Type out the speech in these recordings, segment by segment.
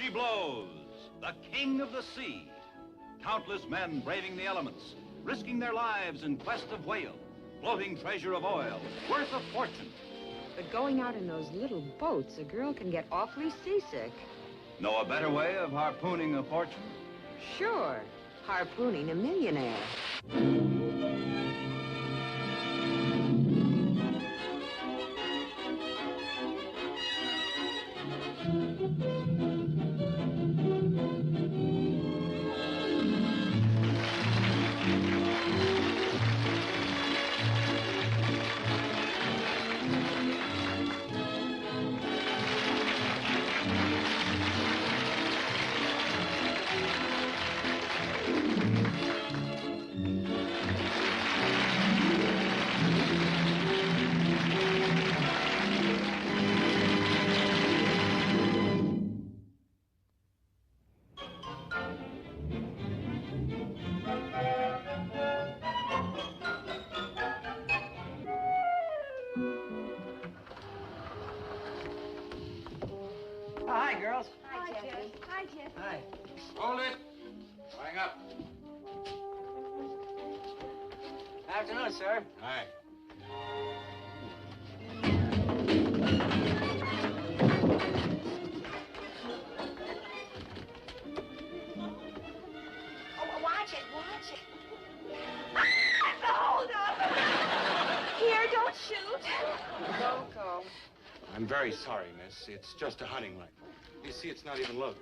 she blows, the king of the sea. Countless men braving the elements, risking their lives in quest of whale, floating treasure of oil, worth a fortune. But going out in those little boats, a girl can get awfully seasick. Know a better way of harpooning a fortune? Sure, harpooning a millionaire. Hi, girls. Hi, Jeffy. Hi, Jeffy. Hi. Hold it. Hang up. Afternoon, sir. Hi. Oh, watch it, watch it. Hold up. Here, don't shoot. Loco. I'm very sorry, miss. It's just a hunting rifle. You see, it's not even loaded.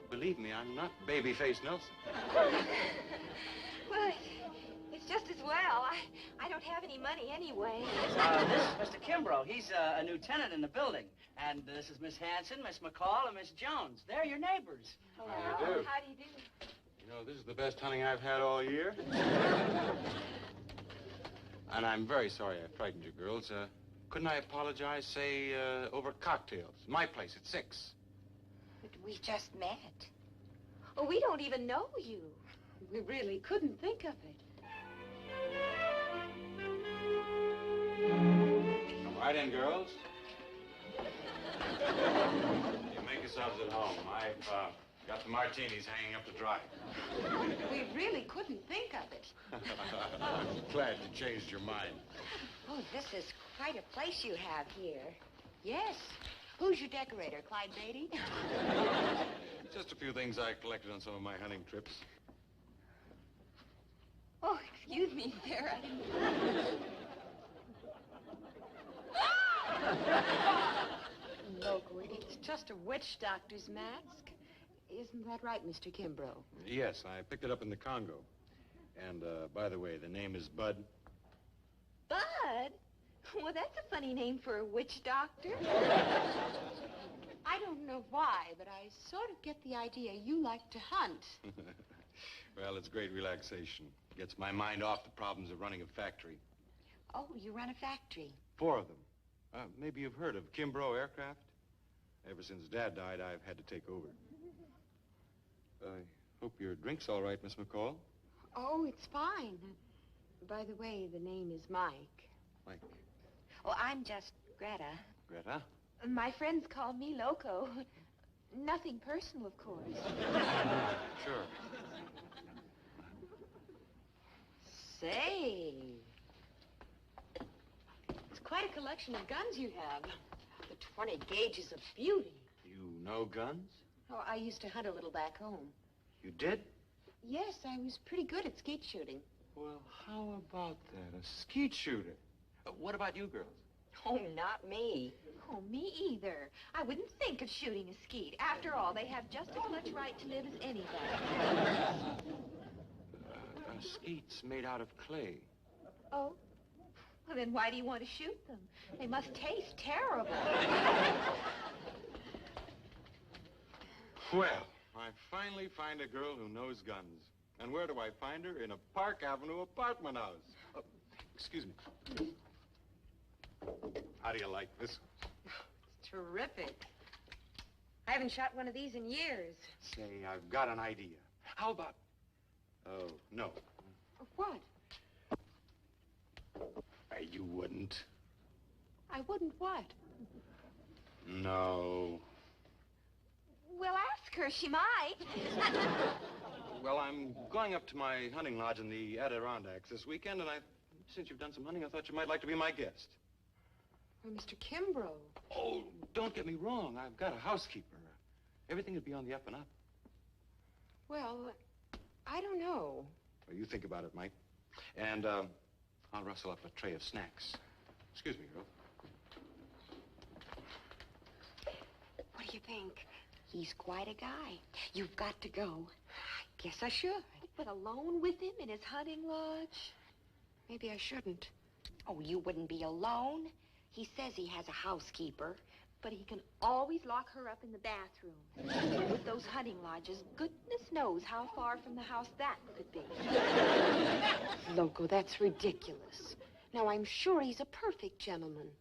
Believe me, I'm not babyface Nelson. Well, it's just as well. I don't have any money anyway. This is Mr. Kimbrough. He's a lieutenant in the building. And this is Miss Hanson, Miss McCall, and Miss Jones. They're your neighbors. Hello. How do you do? How do you do? You know, this is the best hunting I've had all year. And I'm very sorry I frightened you girls. Couldn't I apologize, say, over cocktails? My place at 6. But we just met. Oh, we don't even know you. We really couldn't think of it. Come right in, girls. You make yourselves at home. I've got the martinis hanging up to dry. We really couldn't think of it. I'm glad you changed your mind. Oh, this is quite a place you have here. Yes. Who's your decorator, Clyde Beatty? Just a few things I collected on some of my hunting trips. Oh, excuse me, sir. I didn't... Loco, it's just a witch doctor's mask. Isn't that right, Mr. Kimbrough? Yes, I picked it up in the Congo. And, by the way, the name is Bud. Bud? Well, that's a funny name for a witch doctor. I don't know why, but I sort of get the idea you like to hunt. Well, it's great relaxation. Gets my mind off the problems of running a factory. Oh, you run a factory. 4 of them. Maybe you've heard of Kimbrough Aircraft? Ever since Dad died, I've had to take over. I hope your drink's all right, Miss McCall. Oh, it's fine. By the way, the name is Mike. Mike. Oh, I'm just Greta. Greta? My friends call me Loco. Nothing personal, of course. Sure. Say, it's quite a collection of guns you have. The 20 gauge is a beauty. You know guns? Oh, I used to hunt a little back home. You did? Yes, I was pretty good at skeet shooting. Well, how about that? A skeet shooter. What about you girls? Oh, not me. Oh, me either. I wouldn't think of shooting a skeet. After all, they have just as much right to live as anybody. A skeet's made out of clay. Oh? Well, then why do you want to shoot them? They must taste terrible. Well, I finally find a girl who knows guns. And where do I find her? In a Park Avenue apartment house. Oh, excuse me. How do you like this? It's terrific. I haven't shot one of these in years. Say, I've got an idea. How about... Oh, no. What? You wouldn't. I wouldn't what? No. Well, ask her. She might. Well, I'm going up to my hunting lodge in the Adirondacks this weekend, and since you've done some hunting, I thought you might like to be my guest. Well, Mr. Kimbrough. Oh, don't get me wrong. I've got a housekeeper. Everything would be on the up and up. Well, I don't know. Well, you think about it, Mike. And, I'll rustle up a tray of snacks. Excuse me, girl. What do you think? He's quite a guy. You've got to go. I guess I should. But alone with him in his hunting lodge? Maybe I shouldn't. Oh, you wouldn't be alone. He says he has a housekeeper. But he can always lock her up in the bathroom. With those hunting lodges, goodness knows how far from the house that could be. Loco, that's ridiculous. Now, I'm sure he's a perfect gentleman.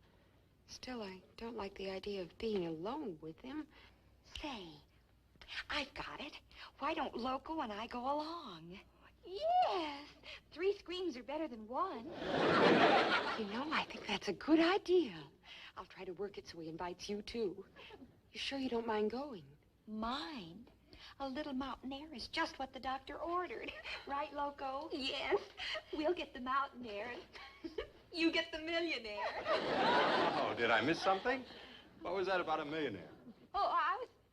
Still, I don't like the idea of being alone with him. Say, I've got it. Why don't Loco and I go along? Yes. 3 screams are better than 1. You know, I think that's a good idea. I'll try to work it so he invites you, too. You sure you don't mind going? Mind? A little Mountaineer is just what the doctor ordered. Right, Loco? Yes. We'll get the Mountaineer. You get the Millionaire. Oh, did I miss something? What was that about a millionaire? Oh,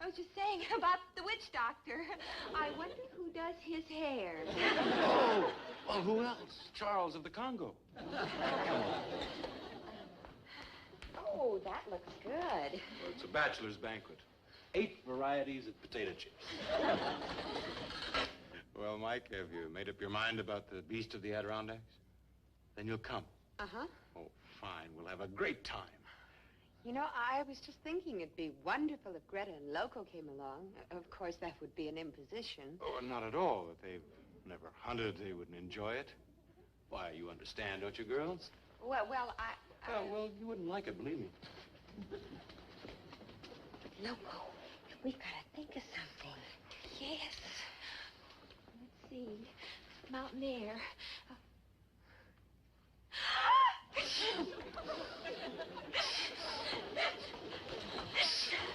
I was just saying about the witch doctor. I wonder who does his hair. Oh, well, who else? Charles of the Congo. Oh, that looks good. Well, it's a bachelor's banquet. 8 varieties of potato chips. Well, Mike, have you made up your mind about the beast of the Adirondacks? Then you'll come. Uh-huh. Oh, fine. We'll have a great time. You know, I was just thinking it'd be wonderful if Greta and Loco came along. Of course, that would be an imposition. Oh, not at all. If they've never hunted, they wouldn't enjoy it. Why, you understand, don't you, girls? Well, Well, you wouldn't like it, believe me. Loco, we've got to think of something. Yes. Let's see. Mountaineer.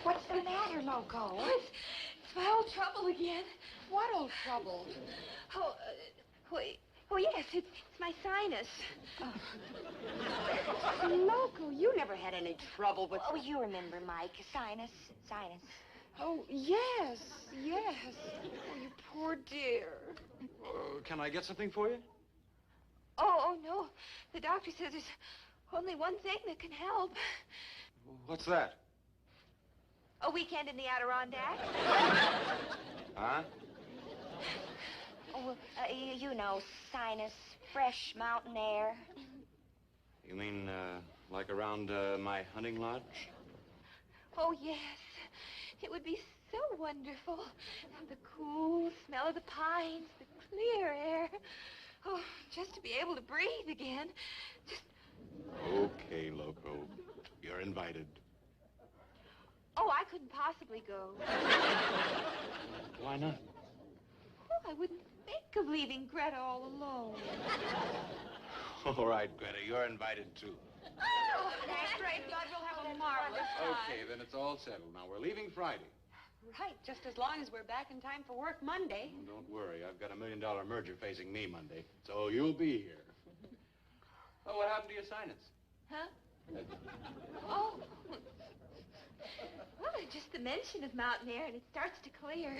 What's the matter, Loco? It's my old trouble again. what old trouble? Oh, yes, it's my sinus. Loco, you never had any trouble with... Oh, you remember, Mike. Sinus. Oh, yes. Oh, you poor dear. Can I get something for you? Oh, no. The doctor says there's only one thing that can help. What's that? A weekend in the Adirondacks. Huh? Oh, you know, sinus, fresh mountain air. You mean, like around, my hunting lodge? Oh, yes. It would be so wonderful. The cool smell of the pines, the clear air. Oh, just to be able to breathe again. Okay, Loco. You're invited. Oh, I couldn't possibly go. Why not? Oh, I wouldn't think of leaving Greta all alone. All right, Greta, you're invited, too. Oh, that's great, Bud. We'll have a marvelous time. Okay, then it's all settled. Now, we're leaving Friday. Right, just as long as we're back in time for work Monday. Oh, don't worry. I've got $1 million merger facing me Monday, so you'll be here. Oh, what happened to your sinus? Huh? Oh. Well, just the mention of mountain air and it starts to clear.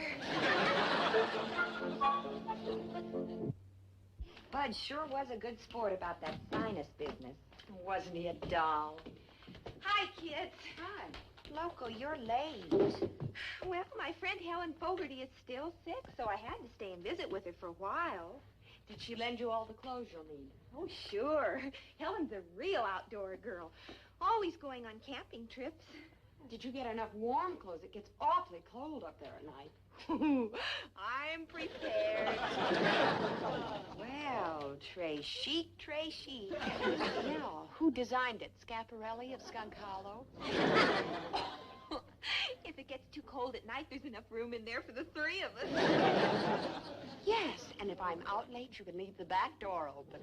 Bud sure was a good sport about that sinus business. Wasn't he a doll? Hi, kids. Hi. Loco, you're late. Well, my friend Helen Fogarty is still sick, so I had to stay and visit with her for a while. Did she lend you all the clothes you'll need? Oh, sure. Helen's a real outdoor girl, always going on camping trips. Did you get enough warm clothes? It gets awfully cold up there at night. I'm prepared. Well, très chic. Yeah, who designed it? Scaparelli of Skunk Hollow? If it gets too cold at night, there's enough room in there for the 3 of us. Yes, and if I'm out late, you can leave the back door open.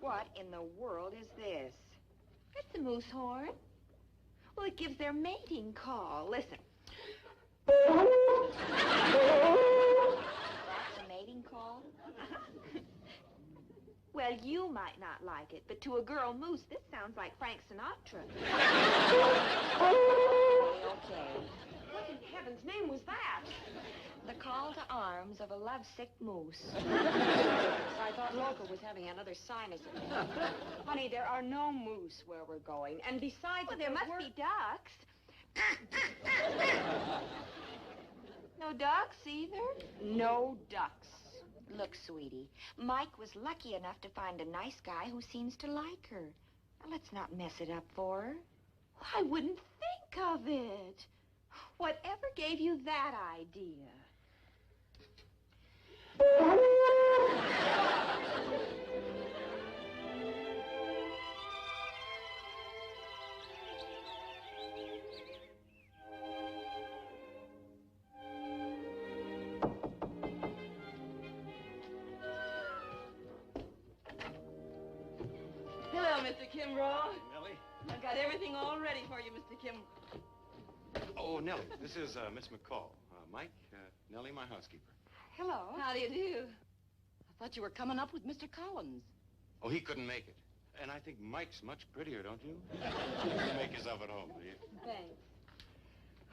What in the world is this? That's a moose horn. Well, it gives their mating call. Listen. That's a mating call? Well, you might not like it, but to a girl moose, this sounds like Frank Sinatra. Okay. What in heaven's name was that? The call to arms of a lovesick moose. I thought Loco was having another sinus attack. Honey, there are no moose where we're going. And besides, Well, if there must were... be ducks. No ducks either? No ducks. Look, sweetie, Mike was lucky enough to find a nice guy who seems to like her. Now, let's not mess it up for her. I wouldn't think of it. Whatever gave you that idea? Hello, Mr. Kimbrough. Nellie? I've got everything all ready for you, Mr. Kimbrough. Oh, Nellie, this is Miss McCall. Mike, Nellie, my housekeeper. Hello. How do you do? I thought you were coming up with Mr. Collins. Oh, he couldn't make it. And I think Mike's much prettier, don't you? You make yourself at home, will you? Thanks.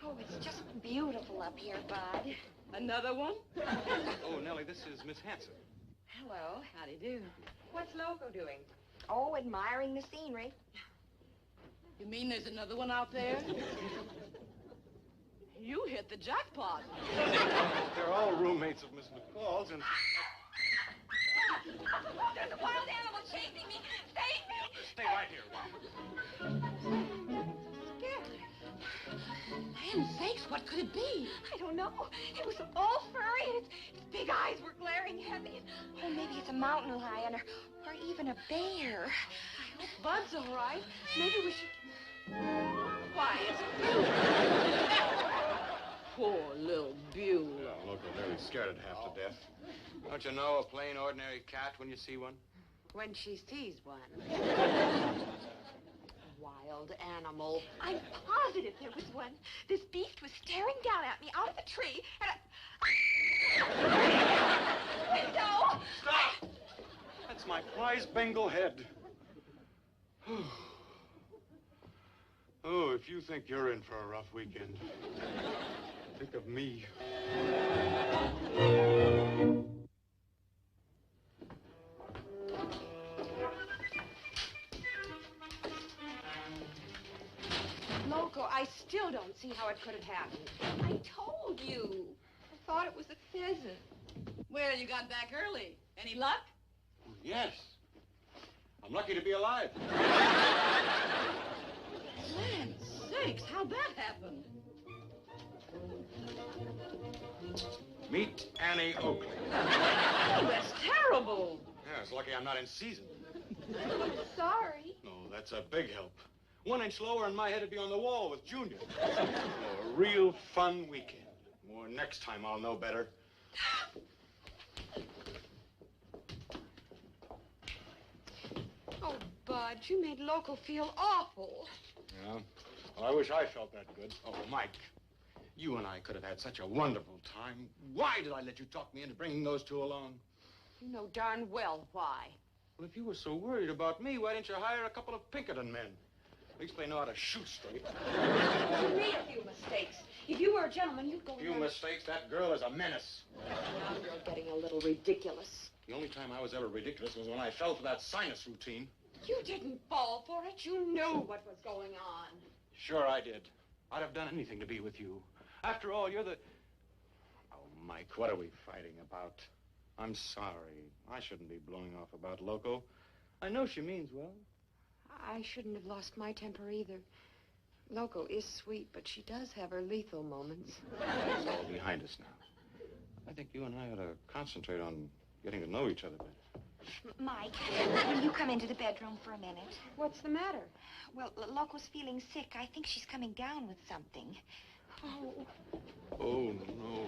Oh, it's just beautiful up here, Bud. Another one? Oh, Nellie, this is Miss Hanson. Hello. How do you do? What's Loco doing? Oh, admiring the scenery. You mean there's another one out there? You hit the jackpot. They're all roommates of Miss McCall's, and... There's a wild animal chasing me. Save me. Stay right here. Land sakes, what could it be? I don't know. It was all furry, and its big eyes were glaring at me. Oh, maybe it's a mountain lion or even a bear. I hope Bud's all right. Maybe we should... Why, it's poor little Beulah. Loco nearly scared it half to death. Don't you know a plain, ordinary cat when you see one? When she sees one. Wild animal. I'm positive there was one. This beast was staring down at me out of the tree, and No! Stop! That's my prize Bengal head. Oh, if you think you're in for a rough weekend, think of me. Loco, I still don't see how it could have happened. I told you. I thought it was a pheasant. Well, you got back early. Any luck? Yes. I'm lucky to be alive. Land sakes, how'd that happen? Meet Annie Oakley. Oh, that's terrible. Yeah, it's lucky I'm not in season. I'm sorry. No, that's a big help. 1 inch lower and my head would be on the wall with Junior. Oh, a real fun weekend. Well, next time I'll know better. Oh, Bud, you made Loco feel awful. Yeah? Well, I wish I felt that good. Oh, Mike, you and I could have had such a wonderful time. Why did I let you talk me into bringing those two along? You know darn well why. Well, if you were so worried about me, why didn't you hire a couple of Pinkerton men? At least they know how to shoot straight. You made a few mistakes. If you were a gentleman, you'd go... Few mistakes. That girl is a menace. Now you're getting a little ridiculous. The only time I was ever ridiculous was when I fell for that sinus routine. You didn't fall for it. You knew what was going on. Sure I did. I'd have done anything to be with you. After all, you're the... Oh, Mike, what are we fighting about? I'm sorry. I shouldn't be blowing off about Loco. I know she means well. I shouldn't have lost my temper either. Loco is sweet, but she does have her lethal moments. It's all behind us now. I think you and I ought to concentrate on getting to know each other better. Mike, will you come into the bedroom for a minute? What's the matter? Well, Loco's feeling sick. I think she's coming down with something. Oh, Oh, no.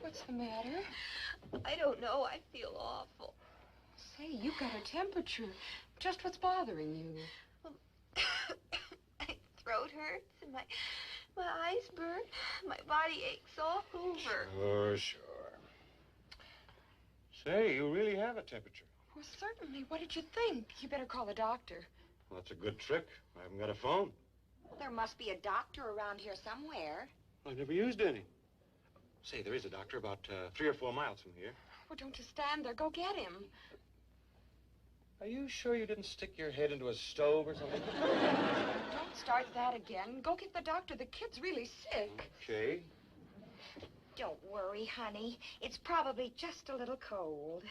what's the matter? I don't know. I feel awful. Say, you've got a temperature. Just what's bothering you? My throat hurts and my eyes burn. My body aches all over. Sure. Say, you really have a temperature. Well, certainly. What did you think? You better call the doctor. Well, that's a good trick. I haven't got a phone. There must be a doctor around here somewhere. I've never used any. Say, there is a doctor about 3 or 4 miles from here. Well, don't just stand there. Go get him. Are you sure you didn't stick your head into a stove or something? Don't start that again. Go get the doctor. The kid's really sick. Okay. Don't worry, honey. It's probably just a little cold.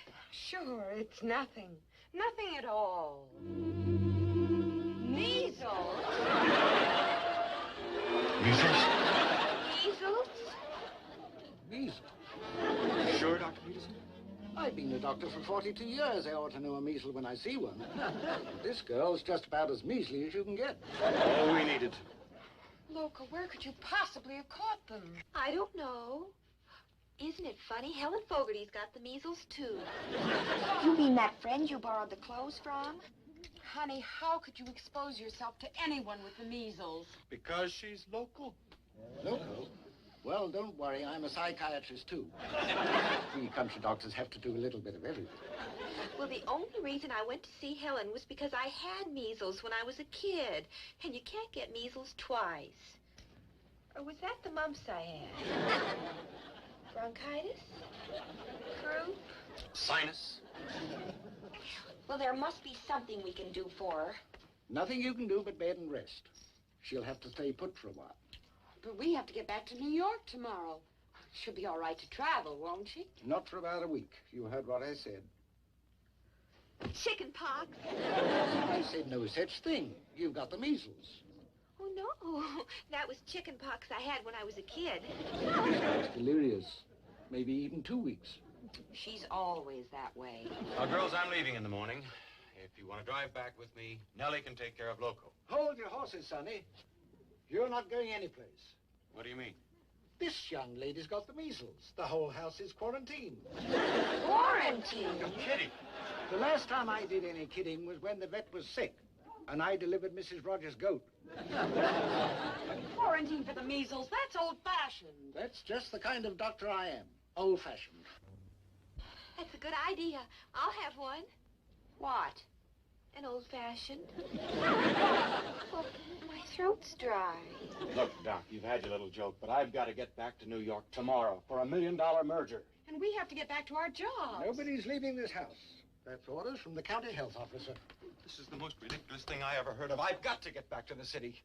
Sure, it's nothing. Nothing at all. Measles. Measles? Measles? Measles? Sure, Dr. Peterson? I've been a doctor for 42 years. I ought to know a measle when I see one. This girl's just about as measly as you can get. All we needed. Loco, where could you possibly have caught them? I don't know. Isn't it funny? Helen Fogarty's got the measles, too. You mean that friend you borrowed the clothes from? Honey, how could you expose yourself to anyone with the measles? Because she's local. Loco? Well, don't worry. I'm a psychiatrist, too. We country doctors have to do a little bit of everything. Well, the only reason I went to see Helen was because I had measles when I was a kid. And you can't get measles twice. Or was that the mumps I had? Bronchitis? Croup? Sinus? Well, there must be something we can do for her. Nothing you can do but bed and rest. She'll have to stay put for a while. But we have to get back to New York tomorrow. She'll be all right to travel, won't she? Not for about a week. You heard what I said. Chicken pox? I said no such thing. You've got the measles. Oh, no. That was chicken pox I had when I was a kid. Sounds delirious. Maybe even 2 weeks. She's always that way. Now, girls, I'm leaving in the morning. If you want to drive back with me, Nellie can take care of Loco. Hold your horses, Sonny. You're not going anyplace. What do you mean? This young lady's got the measles. The whole house is quarantined. Quarantine? You're kidding. The last time I did any kidding was when the vet was sick, and I delivered Mrs. Rogers' goat. Quarantine for the measles? That's old-fashioned. That's just the kind of doctor I am. Old-fashioned. That's a good idea. I'll have one. What? An old-fashioned. Well, my throat's dry. Look, Doc, you've had your little joke, but I've got to get back to New York tomorrow for $1 million merger. And we have to get back to our jobs. Nobody's leaving this house. That's orders from the county health officer. This is the most ridiculous thing I ever heard of. I've got to get back to the city.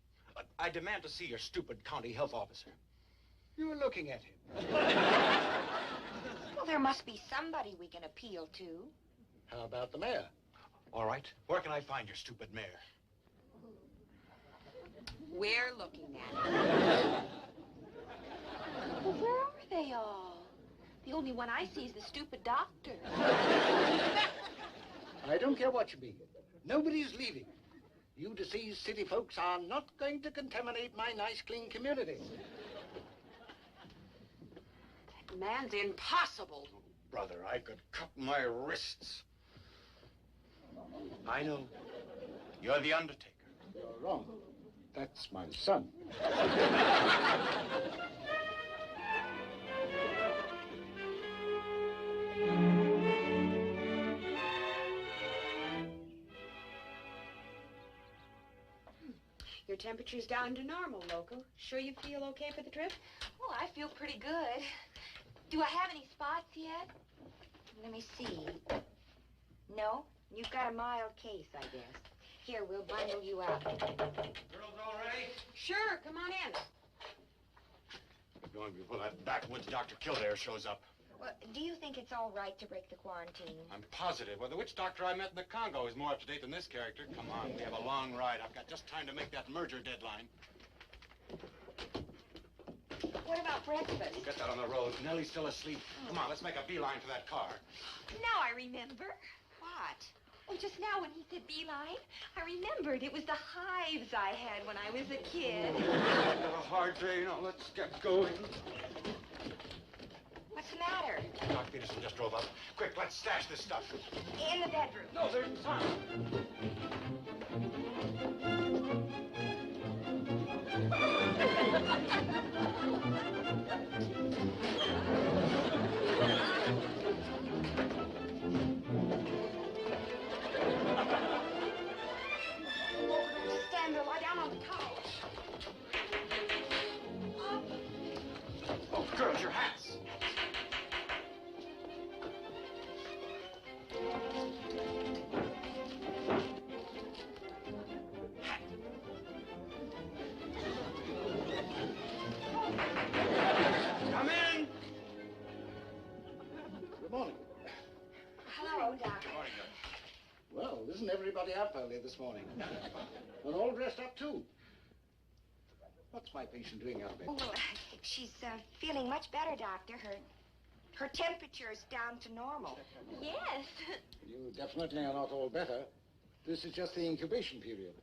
I demand to see your stupid county health officer. You're looking at him. Well, there must be somebody we can appeal to. How about the mayor? All right. Where can I find your stupid mayor? We're looking at it. Well, where are they all? The only one I see is the stupid doctor. I don't care what you mean. Nobody's leaving. You deceased city folks are not going to contaminate my nice, clean community. That man's impossible. Brother, I could cut my wrists. I know. You're the Undertaker. You're wrong. That's my son. Your temperature's down to normal, Loco. Sure you feel okay for the trip? Oh, I feel pretty good. Do I have any spots yet? Let me see. No, you've got a mild case, I guess. Here, we'll bundle you up. Girls all ready? Sure, come on in. We're going before that backwoods Dr. Kildare shows up. Well, do you think it's all right to break the quarantine? I'm positive. Well, the witch doctor I met in the Congo is more up to date than this character. Come on, we have a long ride. I've got just time to make that merger deadline. What about breakfast? Get that on the road. Nellie's still asleep. Come on, let's make a beeline for that car. Now I remember. What? Oh, just now when he said beeline, I remembered it was the hives I had when I was a kid. I've got a hard day. Now, let's get going. What's the matter? Doc Peterson just drove up. Quick, Let's stash this stuff. In the bedroom. No, there's some. Stand there, lie down on the couch. Oh, girls, your hats. Come in. Good morning. Hello, Doctor. Morning, Doc. Well, isn't everybody up early this morning? And all dressed up, too. What's my patient doing out there? Oh, well, she's feeling much better, Doctor. Her temperature is down to normal. Yes. You definitely are not all better. This is just the incubation period.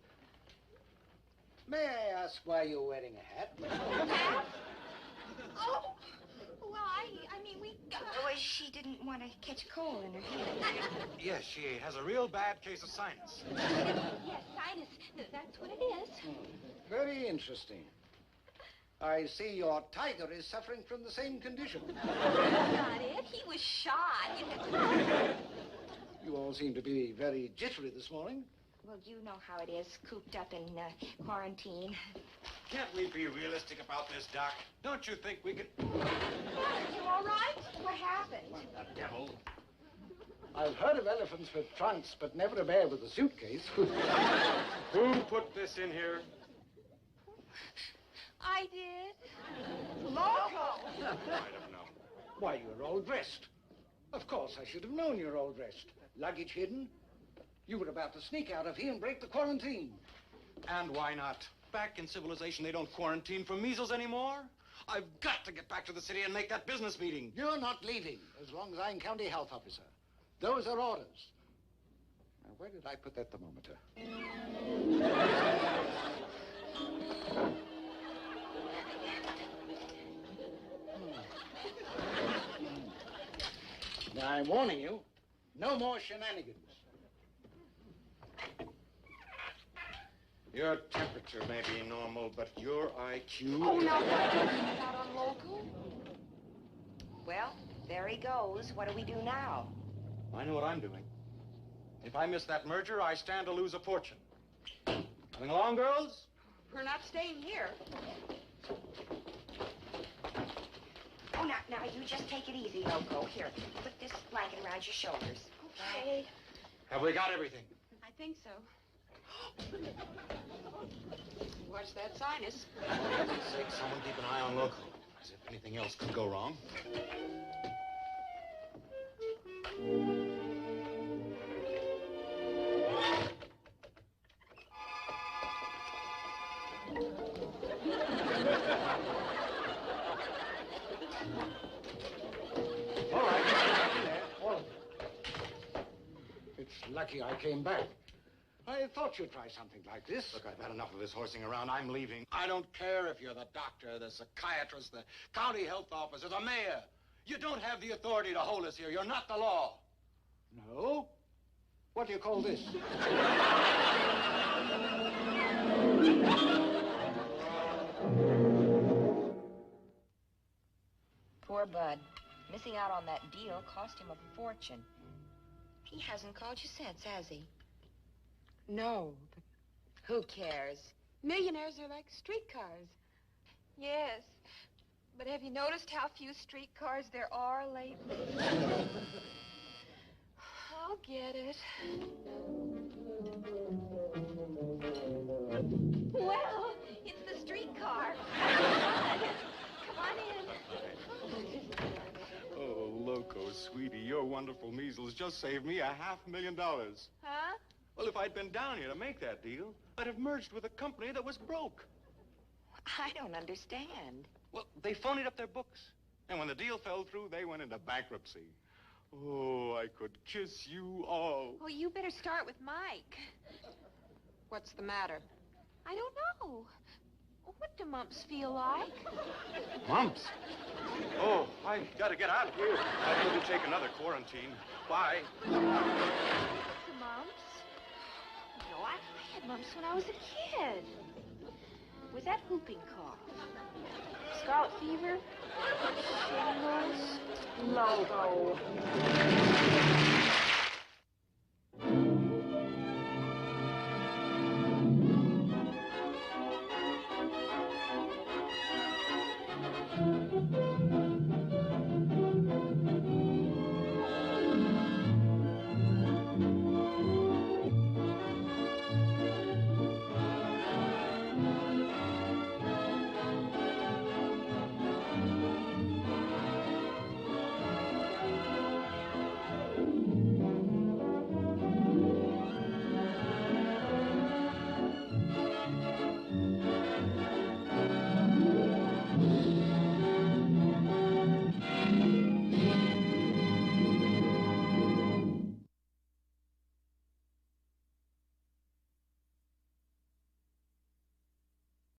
May I ask why you're wearing a hat? Oh, well, I mean, we... Well, she didn't want to catch a cold in her head. Yes, she has a real bad case of sinus. Yes, sinus. That's what it is. Very interesting. I see your tiger is suffering from the same condition. That's not it. He was shot. You all seem to be very jittery this morning. Well, you know how it is, cooped up in quarantine. Can't we be realistic about this, Doc? Don't you think we can... You all right? What happened? The devil. I've heard of elephants with trunks, but never a bear with a suitcase. Who put this in here? I did. Loco! I'd have known. Why, you're all dressed. Of course, I should have known you're all dressed. Luggage hidden. You were about to sneak out of here and break the quarantine. And why not? Back in civilization, they don't quarantine for measles anymore. I've got to get back to the city and make that business meeting. You're not leaving, as long as I'm county health officer. Those are orders. Now, where did I put that thermometer? Now, I'm warning you, no more shenanigans. Your temperature may be normal, but your IQ... Oh, no, not on Loco. Well, there he goes. What do we do now? I know what I'm doing. If I miss that merger, I stand to lose a fortune. Coming along, girls? We're not staying here. Oh, now, you just take it easy, Loco. Here, put this blanket around your shoulders. Okay. Have we got everything? I think so. Watch that sinus. For heaven's sake, someone keep an eye on Loco, as if anything else could go wrong. All right, all of you. It's lucky I came back. I thought you'd try something like this. Look, I've had enough of this horsing around. I'm leaving. I don't care if you're the doctor, the psychiatrist, the county health officer, the mayor. You don't have the authority to hold us here. You're not the law. No? What do you call this? Poor Bud. Missing out on that deal cost him a fortune. He hasn't called you since, has he? No, but who cares? Millionaires are like streetcars. Yes. But have you noticed how few streetcars there are lately? I'll get it. Well, it's the streetcar. Come on in. Oh, Loco, sweetie, your wonderful measles just saved me $500,000. Huh? Well, if I'd been down here to make that deal, I'd have merged with a company that was broke. I don't understand. Well, they phonied up their books. And when the deal fell through, they went into bankruptcy. Oh, I could kiss you all. Well, you better start with Mike. What's the matter? I don't know. What do mumps feel like? Mumps? Oh, I gotta get out of here. I couldn't take another quarantine. Bye. The mumps? No, I had mumps when I was a kid. Was that whooping cough? Scarlet fever? Shingles? Loco.